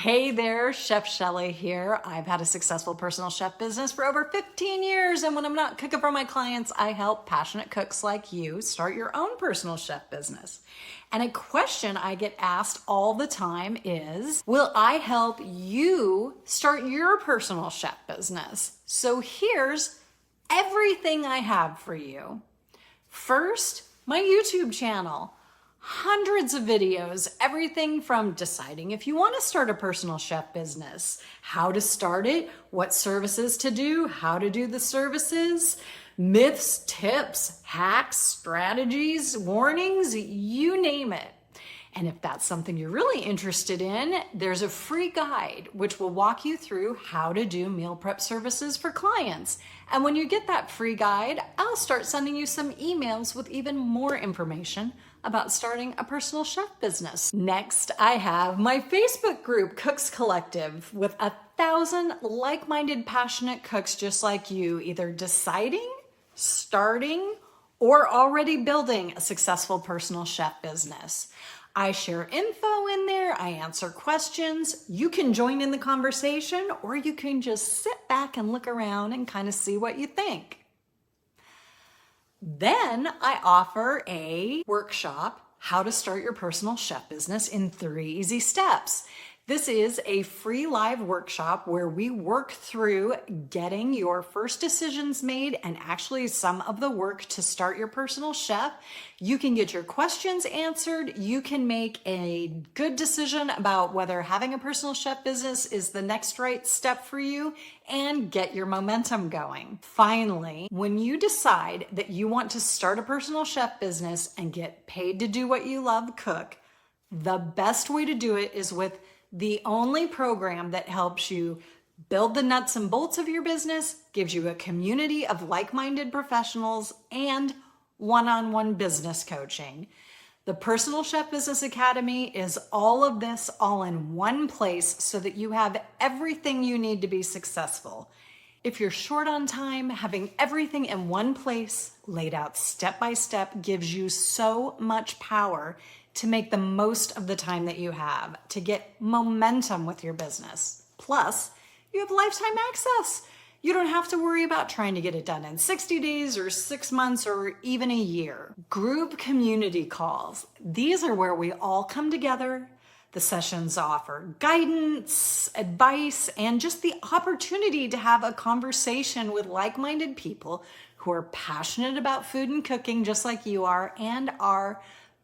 Hey there, Chef Shelly here. I've had a successful personal chef business for over 15 years, and when I'm not cooking for my clients, I help passionate cooks like you start your own personal chef business. And a question I get asked all the time is, will I help you start your personal chef business? So here's everything I have for you. First, my YouTube channel. Hundreds of videos, everything from deciding if you want to start a personal chef business, how to start it, what services to do, how to do the services, myths, tips, hacks, strategies, warnings, you name it. And if that's something you're really interested in, there's a free guide which will walk you through how to do meal prep services for clients. And when you get that free guide, I'll start sending you some emails with even more information about starting a personal chef business. Next, I have my Facebook group, Cooks Collective, with 1,000 like-minded, passionate cooks just like you, either deciding, starting, or already building a successful personal chef business. I share info in there, I answer questions. You can join in the conversation, or you can just sit back and look around and kind of see what you think. Then I offer a workshop, How to Start Your Personal Chef Business in 3 Easy Steps. This is a free live workshop where we work through getting your first decisions made and actually some of the work to start your personal chef. You can get your questions answered. You can make a good decision about whether having a personal chef business is the next right step for you and get your momentum going. Finally, when you decide that you want to start a personal chef business and get paid to do what you love, cook, the best way to do it is with the only program that helps you build the nuts and bolts of your business, gives you a community of like-minded professionals, and one-on-one business coaching. The Personal Chef Business Academy is all of this all in one place so that you have everything you need to be successful. If you're short on time, having everything in one place, laid out step by step, gives you so much power to make the most of the time that you have, to get momentum with your business. Plus, you have lifetime access. You don't have to worry about trying to get it done in 60 days or 6 months or even a year. Group community calls. These are where we all come together. The sessions offer guidance, advice, and just the opportunity to have a conversation with like-minded people who are passionate about food and cooking just like you are and are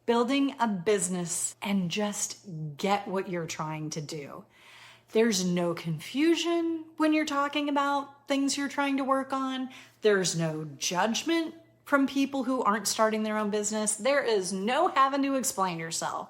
building a business and just get what you're trying to do. There's no confusion when you're talking about things you're trying to work on. There's no judgment from people who aren't starting their own business. There is no having to explain yourself.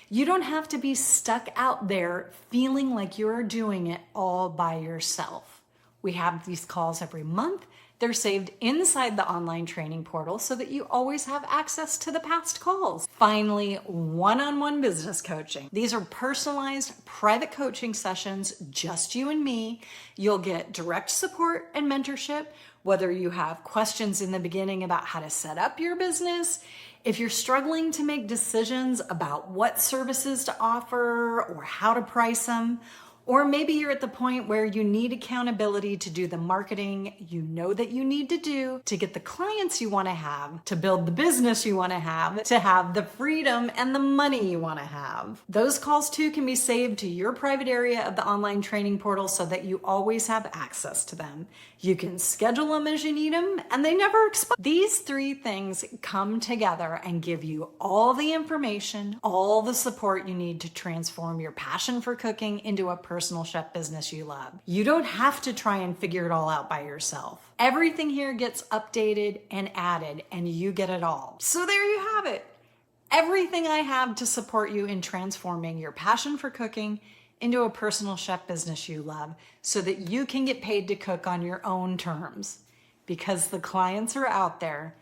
You don't have to be stuck out there feeling like you're doing it all by yourself. We have these calls every month. They're saved inside the online training portal so that you always have access to the past calls. Finally, one-on-one business coaching. These are personalized private coaching sessions, just you and me. You'll get direct support and mentorship, whether you have questions in the beginning about how to set up your business, if you're struggling to make decisions about what services to offer or how to price them, or maybe you're at the point where you need accountability to do the marketing you know that you need to do to get the clients you want to have, to build the business you want to have the freedom and the money you want to have. Those calls too can be saved to your private area of the online training portal so that you always have access to them. You can schedule them as you need them and they never expire. These 3 things come together and give you all the information, all the support you need to transform your passion for cooking into a personal chef business you love. You don't have to try and figure it all out by yourself. Everything here gets updated and added and you get it all. So there you have it. Everything I have to support you in transforming your passion for cooking into a personal chef business you love so that you can get paid to cook on your own terms because the clients are out there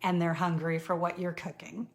and they're hungry for what you're cooking.